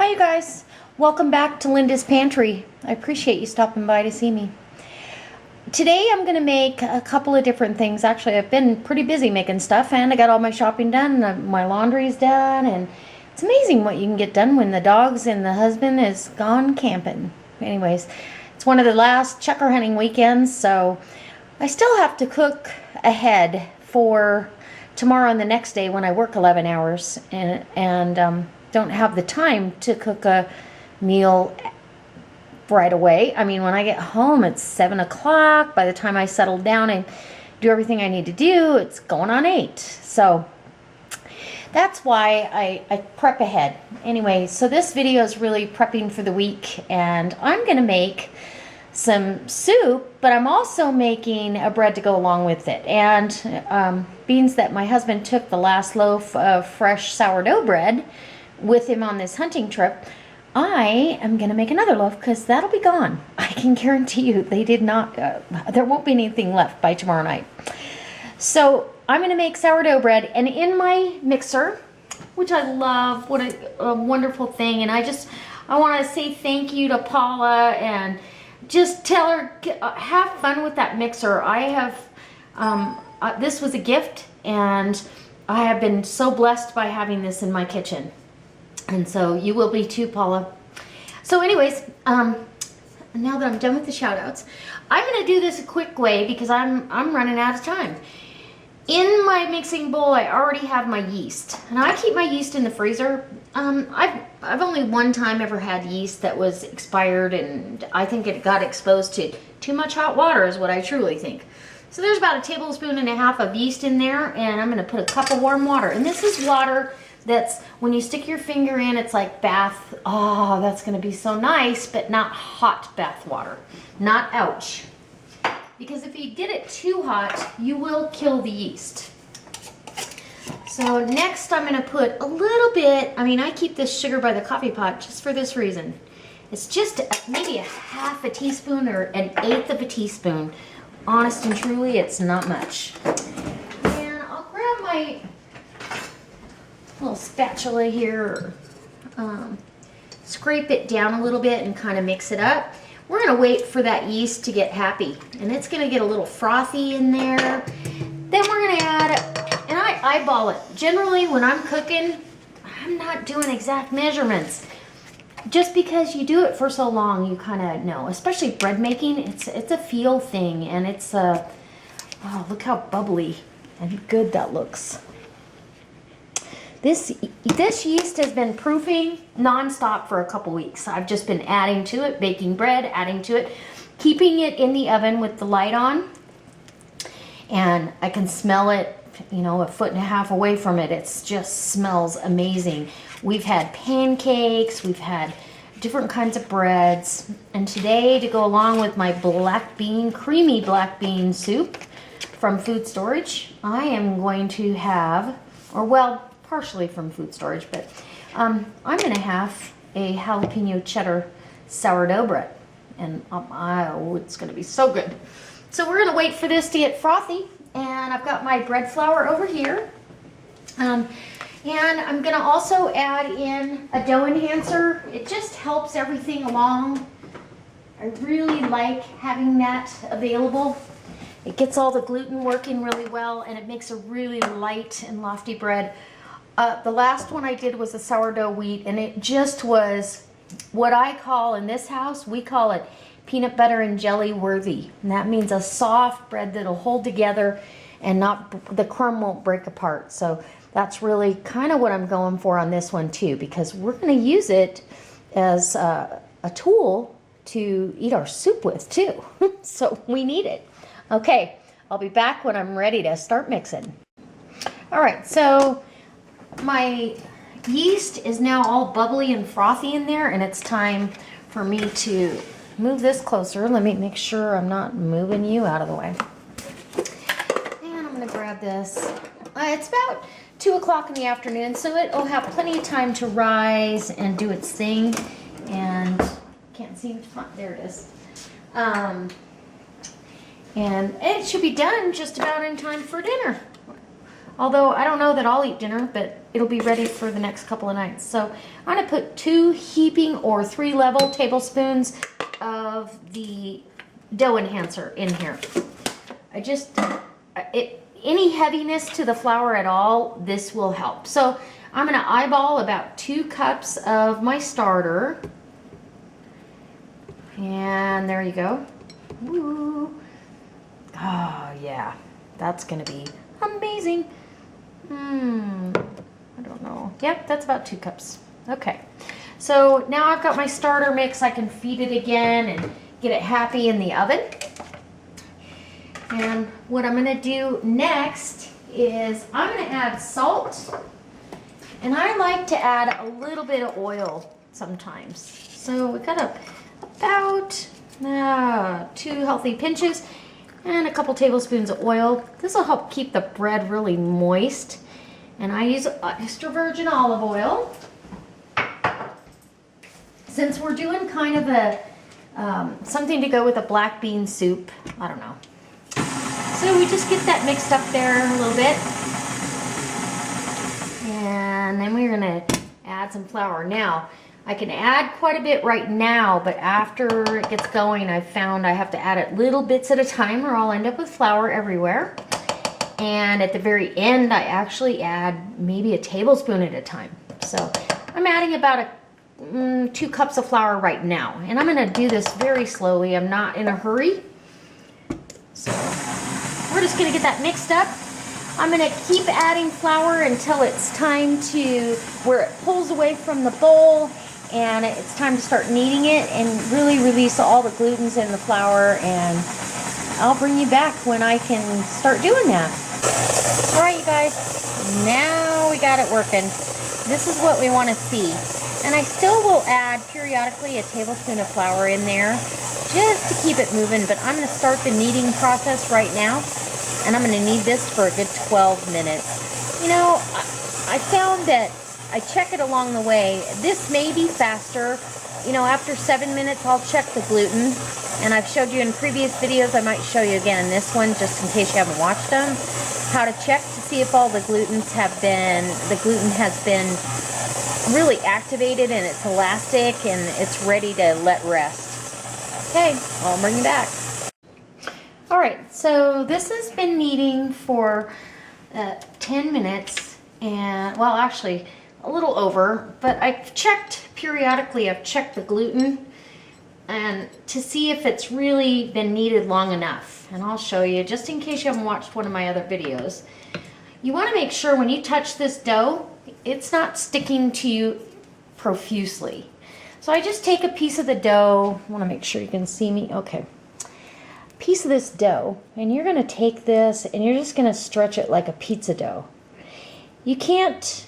Hi you guys, welcome back to Linda's Pantry. I appreciate you stopping by to see me. Today I'm going to make a couple of different things. Actually, I've been pretty busy making stuff and I got all my shopping done, my laundry's done, and it's amazing what you can get done when the dogs and the husband is gone camping. Anyways, it's one of the last checker hunting weekends, so I still have to cook ahead for tomorrow and the next day when I work 11 hours and don't have the time to cook a meal right away. I mean, when I get home, it's 7 o'clock. By the time I settle down and do everything I need to do, it's going on 8. So that's why I prep ahead. Anyway, so this video is really prepping for the week, and I'm going to make some soup, but I'm also making a bread to go along with it. And beans that my husband took the last loaf of fresh sourdough bread with him on this hunting trip, I am going to make another loaf because that'll be gone. I can guarantee you they did not, there won't be anything left by tomorrow night. So I'm going to make sourdough bread, and in my mixer, which I love, what a wonderful thing, and I want to say thank you to Paula and just tell her, have fun with that mixer. I have, this was a gift, and I have been so blessed by having this in my kitchen. And so you will be too, Paula. So anyways, now that I'm done with the shout outs, I'm going to do this a quick way because I'm running out of time. In my mixing bowl, I already have my yeast, and I keep my yeast in the freezer. I've only one time ever had yeast that was expired, and I think it got exposed to too much hot water is what I truly think. So there's about 1.5 tablespoons of yeast in there, and I'm going to put a cup of warm water. And this is water that's, when you stick your finger in, it's like bath. Oh, that's going to be so nice, but not hot bath water. Not ouch. Because if you get it too hot, you will kill the yeast. So next I'm going to put a little bit, I mean, I keep this sugar by the coffee pot just for this reason. It's just maybe 1/2 teaspoon or 1/8 of a teaspoon. Honest and truly, it's not much. And I'll grab my little spatula here, scrape it down a little bit and kind of mix it up. We're going to wait for that yeast to get happy, and it's going to get a little frothy in there. Then we're going to add, and I eyeball it. Generally, when I'm cooking, I'm not doing exact measurements. Just because you do it for so long, you kind of know. Especially bread making, it's a feel thing, and it's a, oh, look how bubbly and good that looks. This yeast has been proofing nonstop for a couple weeks. I've just been adding to it, baking bread, adding to it, keeping it in the oven with the light on. And I can smell it, you know, 1.5 feet away from it. It just smells amazing. We've had pancakes, we've had different kinds of breads. And today, to go along with my creamy black bean soup from food storage, I am going to have, or well, partially from food storage, but I'm going to have a jalapeno cheddar sourdough bread, and oh, it's going to be so good. So we're going to wait for this to get frothy, and I've got my bread flour over here, and I'm going to also add in a dough enhancer. It just helps everything along. I really like having that available. It gets all the gluten working really well, and it makes a really light and lofty bread. The last one I did was a sourdough wheat, and it just was what I call, in this house, we call it peanut butter and jelly worthy. And that means a soft bread that'll hold together and the crumb won't break apart. So that's really kind of what I'm going for on this one too, because we're going to use it as a tool to eat our soup with too. So we need it. Okay, I'll be back when I'm ready to start mixing. All right, so my yeast is now all bubbly and frothy in there, and it's time for me to move this closer. Let me make sure I'm not moving you out of the way. And I'm going to grab this. It's about 2 o'clock in the afternoon, so it'll have plenty of time to rise and do its thing. And can't seem to find, there it is. And it should be done just about in time for dinner. Although I don't know that I'll eat dinner, but it'll be ready for the next couple of nights. So I'm gonna put 2 heaping or 3 level tablespoons of the dough enhancer in here. Any heaviness to the flour at all, this will help. So I'm gonna eyeball about 2 cups of my starter. And there you go. Woo. Oh yeah, that's gonna be amazing. I don't know. Yep, that's about 2 cups. Okay, so now I've got my starter mix. I can feed it again and get it happy in the oven. And what I'm gonna do next is I'm gonna add salt, and I like to add a little bit of oil sometimes. So we got about 2 healthy pinches and a couple tablespoons of oil. This will help keep the bread really moist. And I use extra virgin olive oil. Since we're doing kind of a something to go with a black bean soup, I don't know. So we just get that mixed up there a little bit. And then we're gonna add some flour. Now, I can add quite a bit right now, but after it gets going, I've found I have to add it little bits at a time or I'll end up with flour everywhere. And at the very end, I actually add maybe a tablespoon at a time. So I'm adding about 2 cups of flour right now. And I'm gonna do this very slowly. I'm not in a hurry. So we're just gonna get that mixed up. I'm gonna keep adding flour until it's time to, where it pulls away from the bowl and it's time to start kneading it and really release all the glutens in the flour, and I'll bring you back when I can start doing that. All right, you guys, now we got it working. This is what we wanna see. And I still will add periodically a tablespoon of flour in there just to keep it moving, but I'm gonna start the kneading process right now, and I'm gonna knead this for a good 12 minutes. You know, I found that I check it along the way. This may be faster. You know, after 7 minutes, I'll check the gluten, and I've showed you in previous videos. I might show you again in this one, just in case you haven't watched them, how to check to see if all the gluten has been really activated and it's elastic and it's ready to let rest. Okay, I'll bring you back. All right, so this has been kneading for 10 minutes, and well, actually a little over, but I've checked periodically. I've checked the gluten and to see if it's really been kneaded long enough, and I'll show you just in case you haven't watched one of my other videos. You want to make sure when you touch this dough, it's not sticking to you profusely. So I just take a piece of the dough. I want to make sure you can see me. Okay. Piece of this dough, and you're going to take this and you're just going to stretch it like a pizza dough. You can't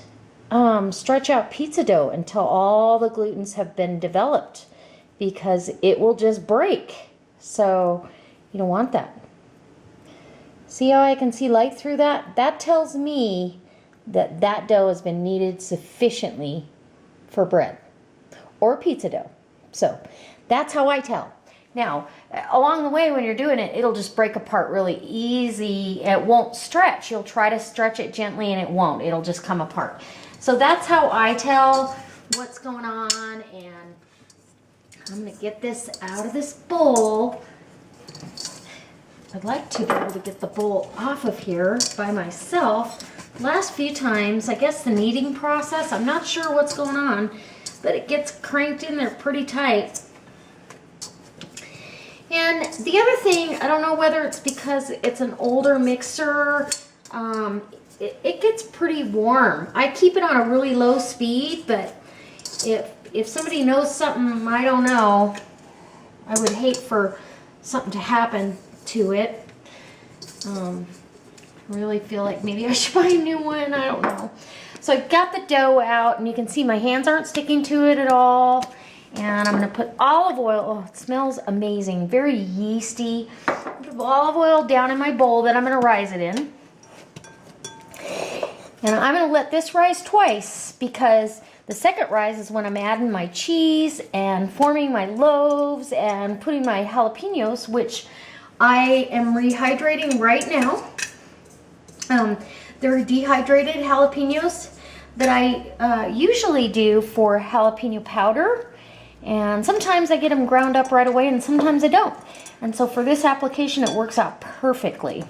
stretch out pizza dough until all the glutens have been developed, because it will just break. So you don't want that. See how I can see light through that? That tells me that that dough has been kneaded sufficiently for bread or pizza dough. So that's how I tell. Now, along the way when you're doing it, it'll just break apart really easy. It won't stretch. You'll try to stretch it gently and it won't. It'll just come apart. So that's how I tell what's going on. And I'm going to get this out of this bowl. I'd like to be able to get the bowl off of here by myself. Last few times, I guess the kneading process, I'm not sure what's going on, but it gets cranked in there pretty tight. And the other thing, I don't know whether it's because it's an older mixer, it gets pretty warm. I keep it on a really low speed, but if somebody knows something I don't know, I would hate for something to happen to it. Really feel like maybe I should buy a new one. I don't know. So I've got the dough out, and you can see my hands aren't sticking to it at all. And I'm going to put olive oil. Oh, it smells amazing. Very yeasty. Put olive oil down in my bowl that I'm going to rise it in. And I'm going to let this rise twice, because the second rise is when I'm adding my cheese and forming my loaves and putting my jalapenos, which I am rehydrating right now. They're dehydrated jalapenos that I usually do for jalapeno powder. And sometimes I get them ground up right away and sometimes I don't. And so for this application, it works out perfectly.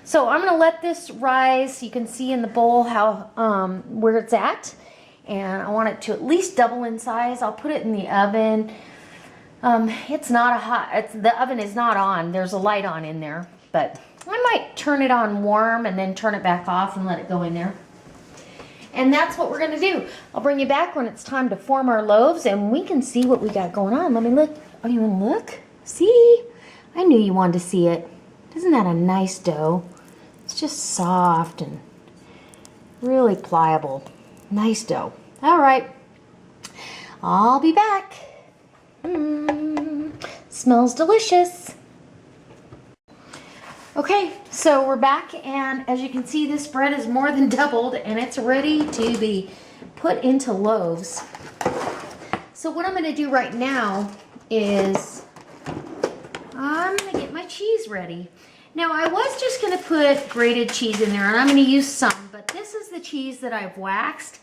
So I'm gonna let this rise. You can see in the bowl how where it's at. And I want it to at least double in size. I'll put it in the oven. It's not a hot, the oven is not on. There's a light on in there, but I might turn it on warm and then turn it back off and let it go in there. And that's what we're gonna do. I'll bring you back when it's time to form our loaves and we can see what we got going on. Let me look. Oh, you wanna look? See? I knew you wanted to see it. Isn't that a nice dough? It's just soft and really pliable. Nice dough. All right, I'll be back. Smells delicious. Okay, so we're back, and as you can see, this bread is more than doubled, and it's ready to be put into loaves. So what I'm going to do right now is I'm going to get my cheese ready. Now, I was just going to put grated cheese in there, and I'm going to use some, but this is the cheese that I've waxed.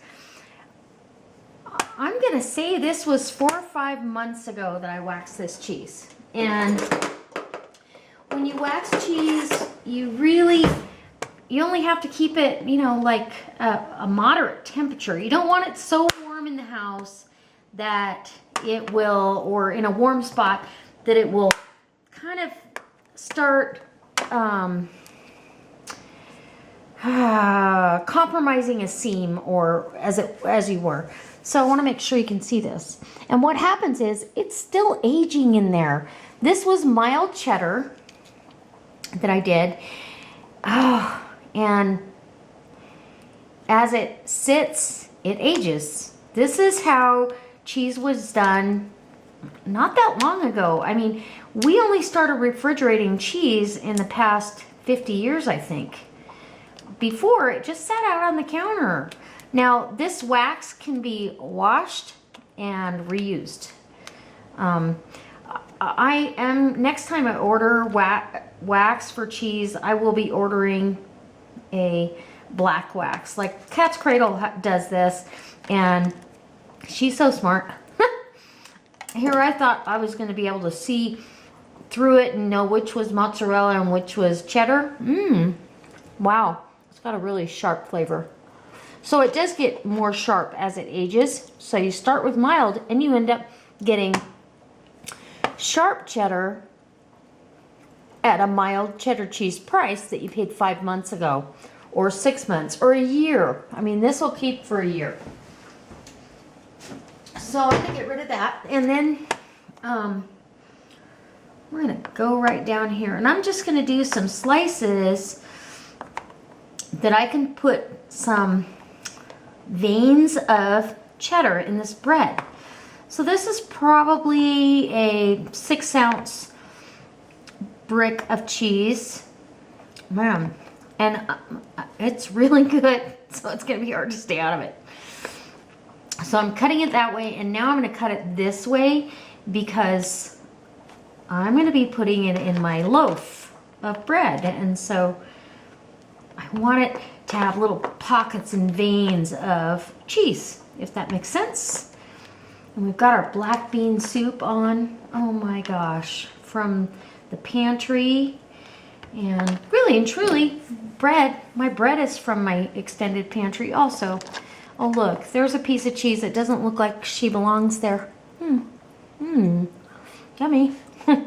I'm going to say this was 4 or 5 months ago that I waxed this cheese. And when you wax cheese, you only have to keep it, you know, like a moderate temperature. You don't want it so warm in the house that it will, or in a warm spot, that it will kind of start compromising a seam, or as you were. So I want to make sure you can see this. And what happens is it's still aging in there. This was mild cheddar that I did. Oh, and as it sits, it ages. This is how cheese was done not that long ago. I mean, we only started refrigerating cheese in the past 50 years, I think. Before, it just sat out on the counter. Now, this wax can be washed and reused. Next time I order wax for cheese, I will be ordering a black wax. Like Cat's Cradle does this, and she's so smart. Here I thought I was going to be able to see through it and know which was mozzarella and which was cheddar. Wow, it's got a really sharp flavor. So it does get more sharp as it ages. So you start with mild and you end up getting sharp cheddar at a mild cheddar cheese price that you paid 5 months ago, or 6 months, or a year. I mean, this will keep for a year. So I'm gonna get rid of that, and then we're gonna go right down here, and I'm just gonna do some slices that I can put some veins of cheddar in this bread. So this is probably a 6-ounce brick of cheese. Man, and it's really good, so it's gonna be hard to stay out of it. So I'm cutting it that way, and now I'm gonna cut it this way because I'm gonna be putting it in my loaf of bread, and so I want it to have little pockets and veins of cheese, if that makes sense. And we've got our black bean soup on. Oh my gosh, from the pantry. And really and truly, bread. My bread is from my extended pantry also. Oh look, there's a piece of cheese that doesn't look like she belongs there. Yummy. That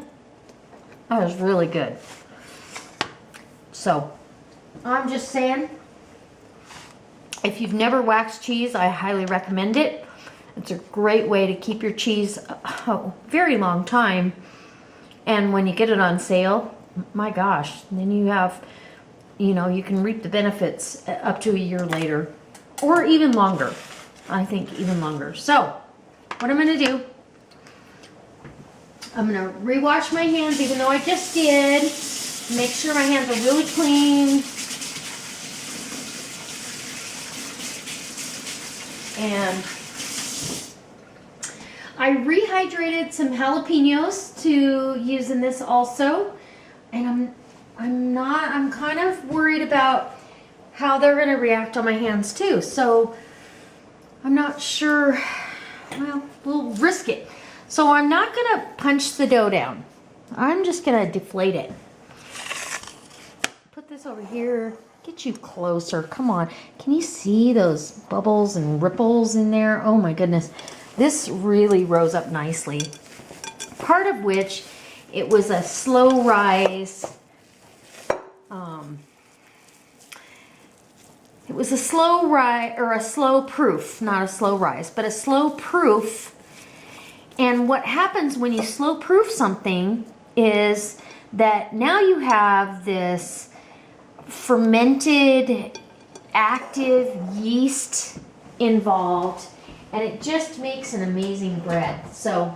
was really good. So, I'm just saying, if you've never waxed cheese, I highly recommend it. It's a great way to keep your cheese a very long time. And when you get it on sale, my gosh, then you have, you know, you can reap the benefits up to a year later. Or even longer. I think even longer. So, what I'm going to do, I'm going to rewash my hands, even though I just did. Make sure my hands are really clean. And I rehydrated some jalapenos to use in this also. And I'm kind of worried about how they're gonna react on my hands too. So I'm not sure, well, we'll risk it. So I'm not gonna punch the dough down. I'm just gonna deflate it. Put this over here, get you closer, come on. Can you see those bubbles and ripples in there? Oh my goodness. This really rose up nicely. Part of which, it was a slow rise. It was a slow rise, or a slow proof, not a slow rise, but a slow proof. And what happens when you slow proof something is that now you have this fermented active yeast involved, and it just makes an amazing bread. So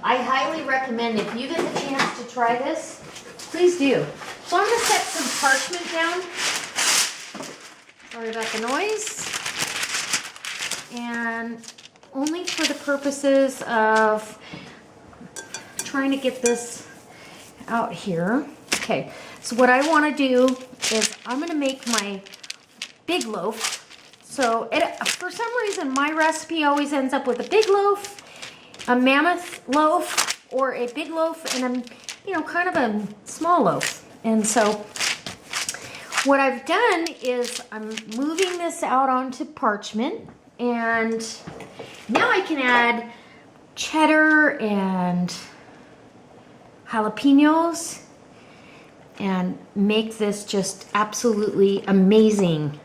I highly recommend, if you get the chance to try this, please do. So I'm going to set some parchment down. Sorry about the noise. And only for the purposes of trying to get this out here. Okay, so what I want to do is I'm going to make my big loaf. So for some reason my recipe always ends up with a big loaf, a mammoth loaf, or a big loaf and a, kind of a small loaf. And so what I've done is I'm moving this out onto parchment, and now I can add cheddar and jalapenos and make this just absolutely amazing.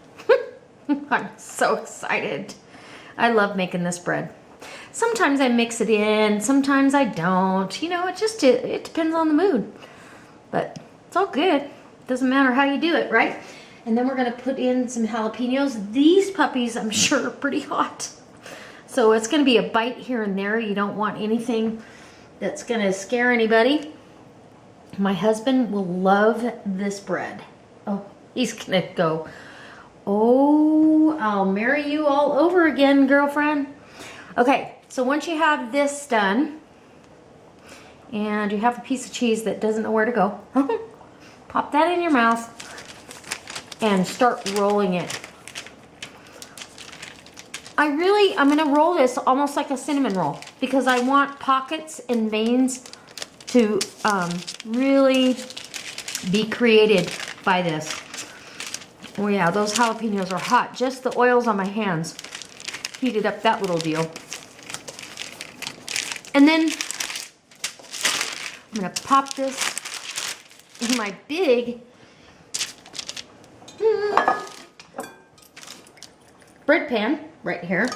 I'm so excited. I love making this bread. Sometimes I mix it in, sometimes I don't. It depends on the mood. But it's all good. Doesn't matter how you do it, right? And then we're gonna put in some jalapenos. These puppies, I'm sure, are pretty hot. So it's gonna be a bite here and there. You don't want anything that's gonna scare anybody. My husband will love this bread. Oh, he's gonna go, oh, I'll marry you all over again, girlfriend. Okay, so once you have this done, and you have a piece of cheese that doesn't know where to go, pop that in your mouth and start rolling it. I'm gonna roll this almost like a cinnamon roll because I want pockets and veins to really be created by this. Oh yeah, those jalapenos are hot. Just the oils on my hands heated up that little deal. And then I'm gonna pop this in my big bread pan right here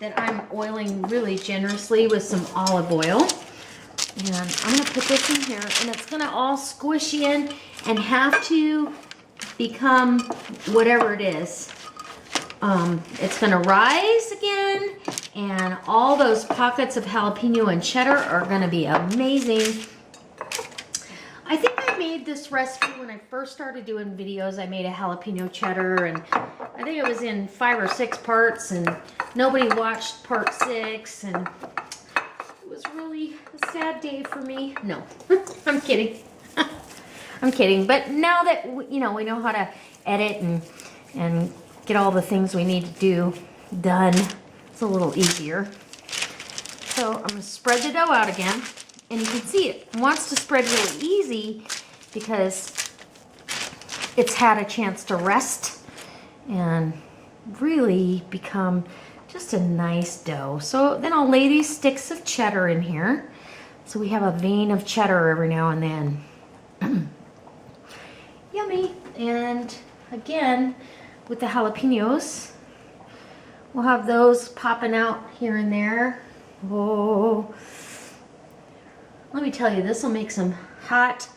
that I'm oiling really generously with some olive oil. And I'm gonna put this in here, and it's gonna all squish in and have to become whatever it is. It's gonna rise again, and all those pockets of jalapeno and cheddar are gonna be amazing. I think I made this recipe when I first started doing videos. I made a jalapeno cheddar, and I think it was in 5 or 6 parts, and nobody watched part 6, and it was really a sad day for me. No, I'm kidding. I'm kidding. But now that we know how to edit and get all the things we need to do done, it's a little easier. So I'm going to spread the dough out again. And you can see it wants to spread really easy because it's had a chance to rest and really become just a nice dough. So then I'll lay these sticks of cheddar in here. So we have a vein of cheddar every now and then. Yummy. And again, with the jalapenos, we'll have those popping out here and there. Oh, let me tell you, this will make some hot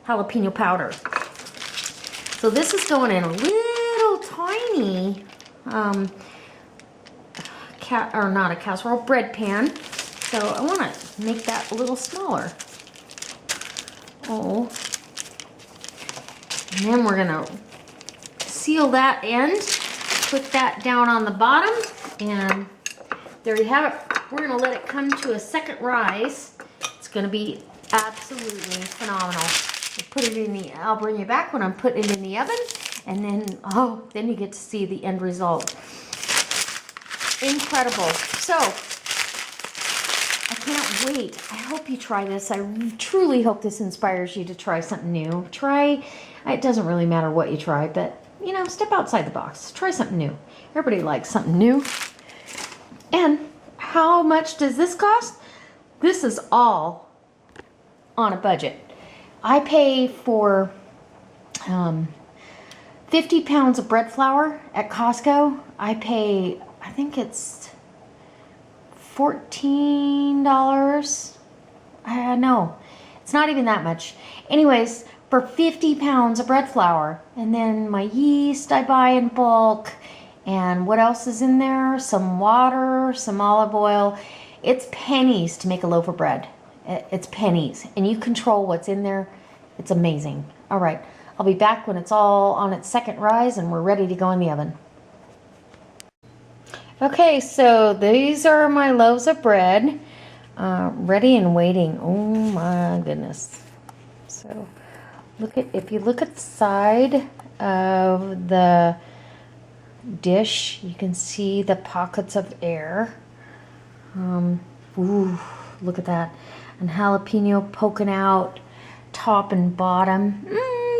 jalapeno powder. So this is going in a little tiny, not a casserole, bread pan. So I want to make that a little smaller. Oh. And then we're going to seal that end, put that down on the bottom, and there you have it. We're going to let it come to a second rise. It's going to be absolutely phenomenal. Put it in the, I'll bring you back when I'm putting it in the oven, and then, oh, then you get to see the end result. Incredible. So, I can't wait. I hope you try this. I truly hope this inspires you to try something new. It doesn't really matter what you try, but, you know, step outside the box. Try something new. Everybody likes something new. And how much does this cost? This is all on a budget. I pay for 50 pounds of bread flour at Costco. I pay, I think it's $14. No, it's not even that much. Anyways, for 50 pounds of bread flour. And then my yeast I buy in bulk. And what else is in there? Some water, some olive oil. It's pennies to make a loaf of bread. It's pennies. And you control what's in there. It's amazing. All right. I'll be back when it's all on its second rise and we're ready to go in the oven. Okay, so these are my loaves of bread. Ready and waiting. Oh my goodness. So if you look at the side of the dish, you can see the pockets of air. Ooh, look at that. And jalapeno poking out top and bottom.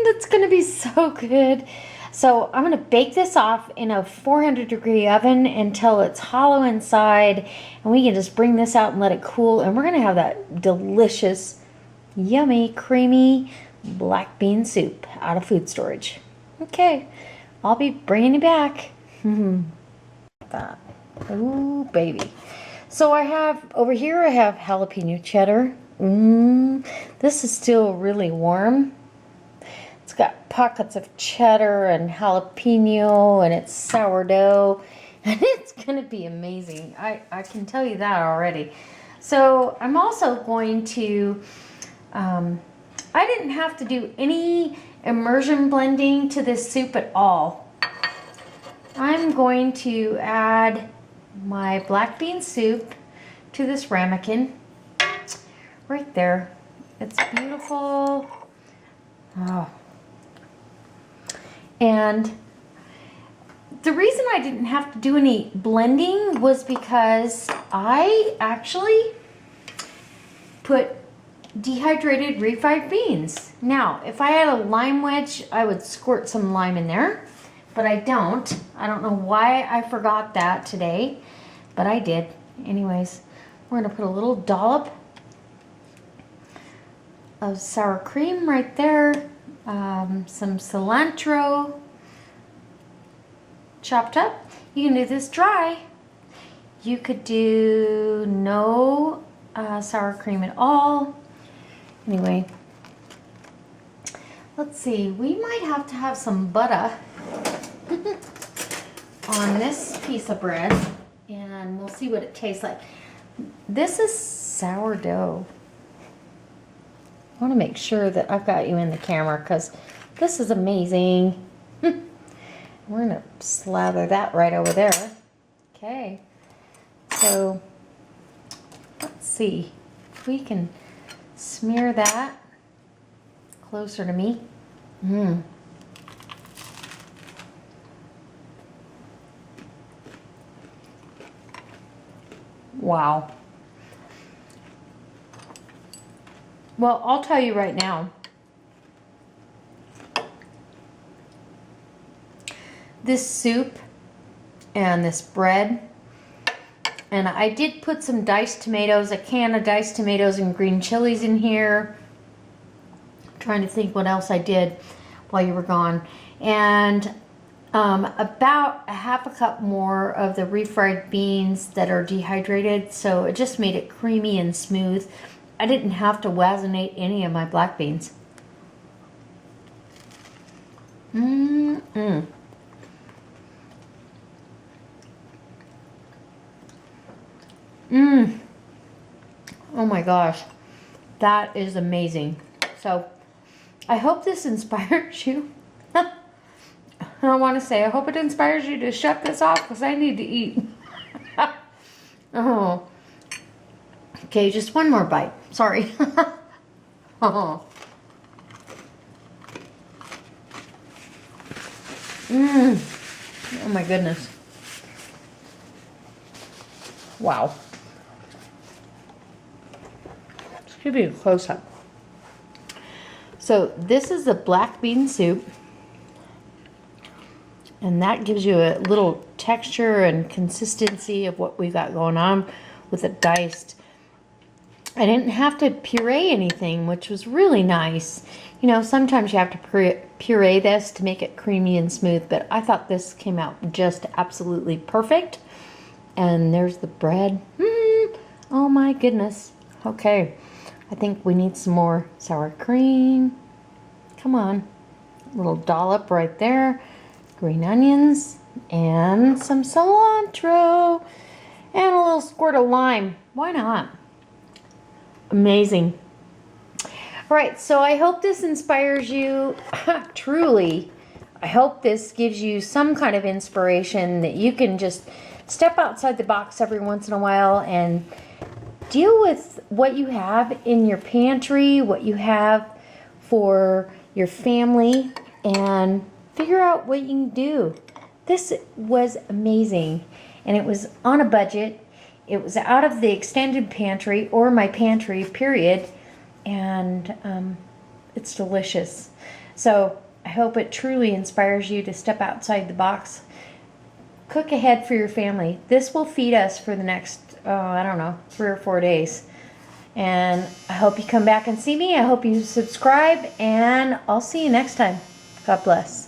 That's gonna be so good. So I'm gonna bake this off in a 400-degree oven until it's hollow inside, and we can just bring this out and let it cool, and we're gonna have that delicious, yummy, creamy black bean soup out of food storage. Okay, I'll be bringing you back. That. Ooh, baby. So I have, over here I have jalapeno cheddar. This is still really warm. It's got pockets of cheddar and jalapeno, and it's sourdough. And it's going to be amazing. I can tell you that already. So I'm also going to, I didn't have to do any immersion blending to this soup at all. I'm going to add my black bean soup to this ramekin right there. It's beautiful. Oh. And the reason I didn't have to do any blending was because I actually put dehydrated refried beans. Now, if I had a lime wedge, I would squirt some lime in there. But I don't. I don't know why I forgot that today, but I did. Anyways, we're gonna put a little dollop of sour cream right there, some cilantro chopped up. You can do this dry. You could do no sour cream at all. Anyway, let's see. We might have to have some butter on this piece of bread, and we'll see what it tastes like. This is sourdough. I want to make sure that I've got you in the camera because this is amazing. We're going to slather that right over there. Okay, so let's see if we can smear that closer to me. Wow. Well, I'll tell you right now, this soup and this bread, and I did put some diced tomatoes, a can of diced tomatoes and green chilies in here. I'm trying to think what else I did while you were gone. And about a half a cup more of the refried beans that are dehydrated, so it just made it creamy and smooth. I didn't have to wazinate any of my black beans. Oh my gosh, that is amazing. So I hope this inspires you. I want to say, I hope it inspires you to shut this off because I need to eat. Oh. Okay, just one more bite. Sorry. Oh. Oh my goodness. Wow. Let's give you a close-up. So this is the black bean soup. And that gives you a little texture and consistency of what we've got going on with it diced. I didn't have to puree anything, which was really nice. You know, sometimes you have to puree this to make it creamy and smooth, but I thought this came out just absolutely perfect. And there's the bread. Oh my goodness. Okay, I think we need some more sour cream. Come on, a little dollop right there. Green onions and some cilantro and a little squirt of lime. Why not? Amazing. All right, so I hope this inspires you. Truly, I hope this gives you some kind of inspiration that you can just step outside the box every once in a while and deal with what you have in your pantry, what you have for your family, and figure out what you can do. This was amazing, and it was on a budget. It was out of the extended pantry or my pantry, period, and it's delicious. So I hope it truly inspires you to step outside the box. Cook ahead for your family. This will feed us for the next, I don't know, 3 or 4 days. And I hope you come back and see me. I hope you subscribe, and I'll see you next time. God bless.